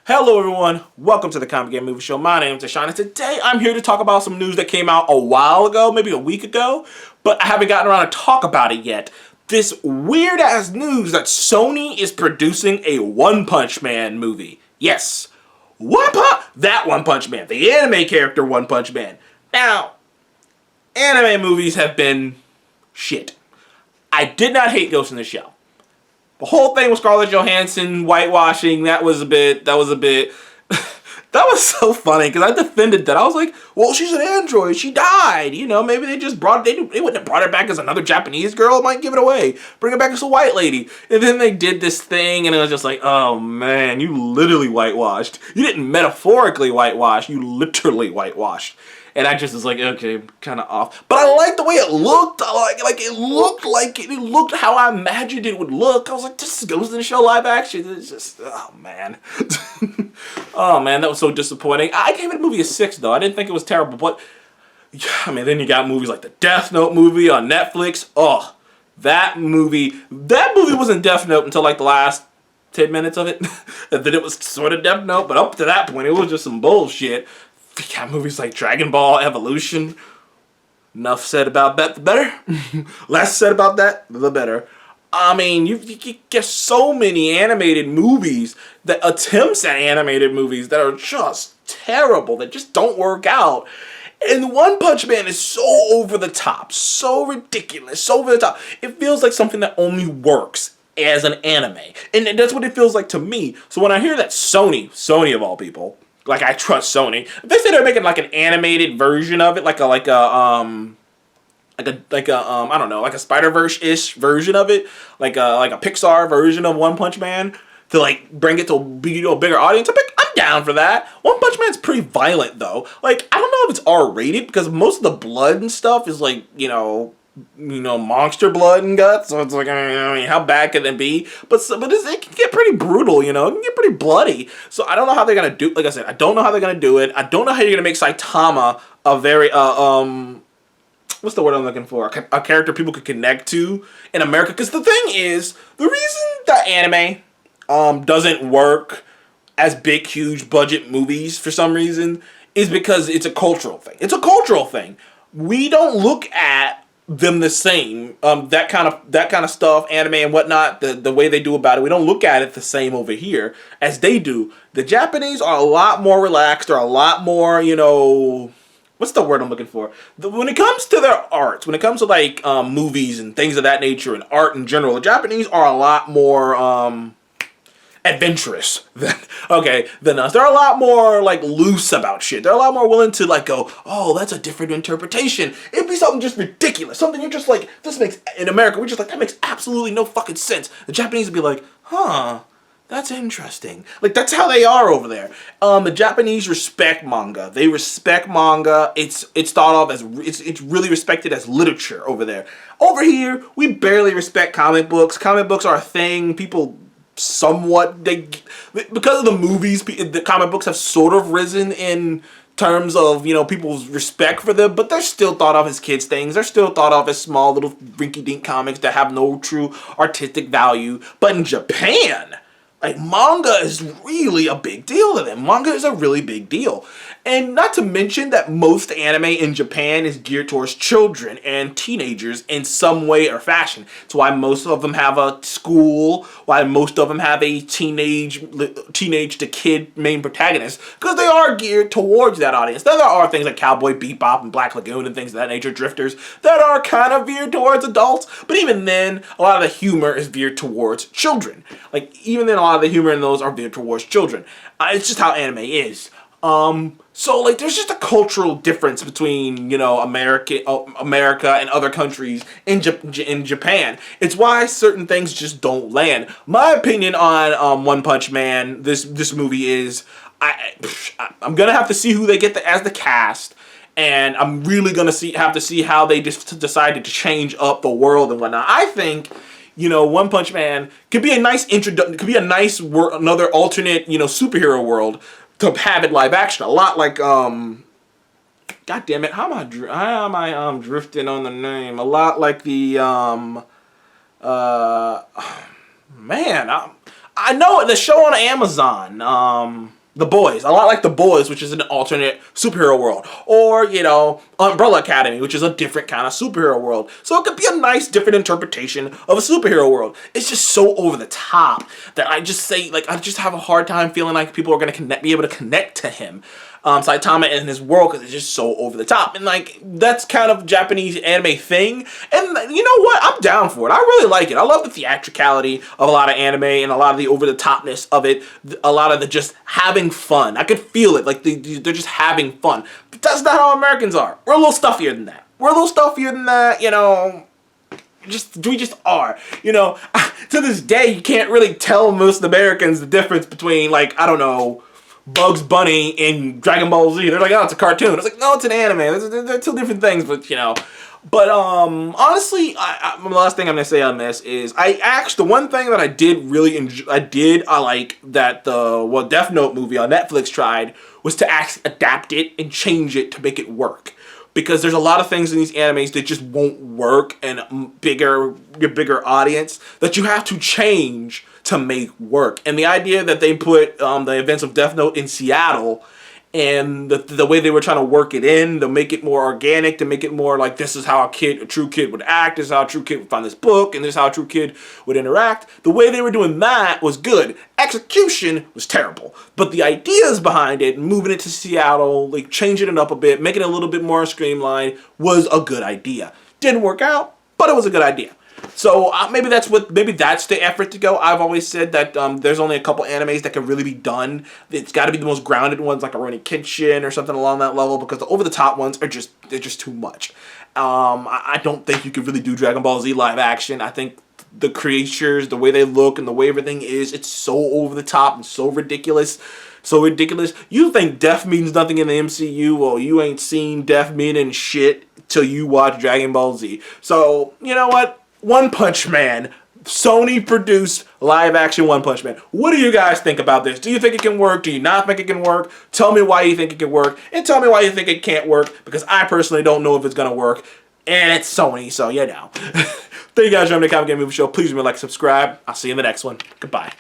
Hello everyone, welcome to the Comic Game Movie Show. My name is Tashawn, and today I'm here to talk about some news that came out a while ago, maybe a week ago, but I haven't gotten around to talk about it yet. This weird ass news that Sony is producing a One Punch Man movie. Yes, that One Punch Man, the anime character One Punch Man. Now, anime movies have been shit. I did not hate Ghost in the Shell. The whole thing with Scarlett Johansson whitewashing, that was so funny because I defended that. I was like, well, she's an android. She died. You know, maybe they wouldn't have brought her back as another Japanese girl. Might give it away. Bring her back as a white lady. And then they did this thing and it was just like, oh man, you literally whitewashed. You didn't metaphorically whitewash. You literally whitewashed. And I just was like, okay, kind of off. But I liked the way it looked. It looked how I imagined it would look. I was like, this goes in the show live action. It's just, oh man. Oh man, that was so disappointing. I gave it a movie a 6 though. I didn't think it was terrible. But, I mean, then you got movies like the Death Note movie on Netflix. Oh, that movie wasn't Death Note until like the last 10 minutes of it. And then it was sort of Death Note. But up to that point, it was just some bullshit. We got movies like Dragon Ball Evolution. Enough said about that, the better. Less said about that, the better. I mean, you get so many animated movies, that attempts at animated movies that are just terrible, that just don't work out. And One Punch Man is so over the top, so ridiculous, so over the top. It feels like something that only works as an anime. And that's what it feels like to me. So when I hear that Sony of all people, like, I trust Sony. If they say they're making like an animated version of it, like a I don't know, like a Spider-Verse-ish version of it, like a Pixar version of One Punch Man, to like bring it to a bigger audience, I'm down for that. One Punch Man's pretty violent though. Like, I don't know if it's R-rated because most of the blood and stuff is like, monster blood and guts. So it's like, I mean, how bad can it be? But it can get pretty brutal, It can get pretty bloody. So I don't know how they're gonna do. Like I said, I don't know how they're gonna do it. I don't know how you're gonna make Saitama a very what's the word I'm looking for? A character people could connect to in America. Because the thing is, the reason that anime doesn't work as big, huge budget movies for some reason is because it's a cultural thing. It's a cultural thing. We don't look at them the same. That kind of stuff, anime and whatnot, the way they do about it, we don't look at it the same over here as they do. The Japanese are a lot more relaxed, or a lot more, what's the word I'm looking for? When it comes to their art, when it comes to like movies and things of that nature and art in general, the Japanese are a lot more adventurous than us. They're a lot more like loose about shit. They're a lot more willing to like go, oh, that's a different interpretation. It'd be something just ridiculous. Something you're just like, this makes, in America, we're just like, that makes absolutely no fucking sense. The Japanese would be like, huh, that's interesting. Like, that's how they are over there. The Japanese respect manga. They respect manga. It's thought of as, it's really respected as literature over there. Over here, we barely respect comic books. Comic books are a thing. People somewhat, because of the movies, the comic books have sort of risen in terms of, people's respect for them, but they're still thought of as kids things. They're still thought of as small little rinky-dink comics that have no true artistic value. But in Japan, like, manga is really a big deal to them. Manga is a really big deal. And not to mention that most anime in Japan is geared towards children and teenagers in some way or fashion. It's why most of them have a school, why most of them have a teenage to kid main protagonist, because they are geared towards that audience. There are things like Cowboy Bebop and Black Lagoon and things of that nature, Drifters, that are kind of geared towards adults, but even then, a lot of the humor is geared towards children. Like, even then, a lot of the humor in those are geared towards children. It's just how anime is. So, like, there's just a cultural difference between, America and other countries in Japan. It's why certain things just don't land. My opinion on One Punch Man, this movie is, I'm gonna have to see who they get as the cast, and I'm really gonna have to see how they just decided to change up the world and whatnot. I think, One Punch Man could be a nice another alternate, superhero world to have it live action. A lot like, God damn it, how am I drifting on the name? A lot like the, man, I know the show on Amazon, The Boys, a lot like The Boys, which is an alternate superhero world, or, you know, Umbrella Academy, which is a different kind of superhero world. So it could be a nice, different interpretation of a superhero world. It's just so over the top that I just say, like, I just have a hard time feeling like people are going to be able to connect to him. Saitama and his world, because it's just so over the top. And, like, that's kind of Japanese anime thing. And you know what? I'm down for it. I really like it. I love the theatricality of a lot of anime and a lot of the over the topness of it. A lot of the just having fun. I could feel it. Like, they're just having fun. But that's not how Americans are. We're a little stuffier than that. We're a little stuffier than that, you know. We just are. You know, to this day, you can't really tell most Americans the difference between, like, I don't know, Bugs Bunny and Dragon Ball Z. They're like, oh, it's a cartoon. It's like, no, it's an anime. They're two different things, but, you know. But, honestly, the last thing I'm going to say on this is, the one thing that I did really enjoy, I like that the, Death Note movie on Netflix tried, was to actually adapt it and change it to make it work. Because there's a lot of things in these animes that just won't work in your bigger audience that you have to change to make work. And the idea that they put the events of Death Note in Seattle, and the way they were trying to work it in to make it more organic, to make it more like this is how a true kid would act, this is how a true kid would find this book, and this is how a true kid would interact. The way they were doing that was good. Execution was terrible. But the ideas behind it, moving it to Seattle, like changing it up a bit, making it a little bit more streamlined, was a good idea. Didn't work out, but it was a good idea. So maybe that's the effort to go. I've always said that there's only a couple animes that can really be done. It's got to be the most grounded ones, like a Rurouni Kenshin or something along that level, because the over the top ones are just too much. I don't think you could really do Dragon Ball Z live action. I think the creatures, the way they look, and the way everything is, it's so over the top and so ridiculous. So ridiculous. You think death means nothing in the MCU? Well, you ain't seen death meaning shit till you watch Dragon Ball Z. So, you know what? One Punch Man. Sony produced live action One Punch Man. What do you guys think about this? Do you think it can work? Do you not think it can work? Tell me why you think it can work. And tell me why you think it can't work. Because I personally don't know if it's going to work. And it's Sony, so you know. Thank you guys for joining the Comic Game Movie Show. Please remember to like, subscribe. I'll see you in the next one. Goodbye.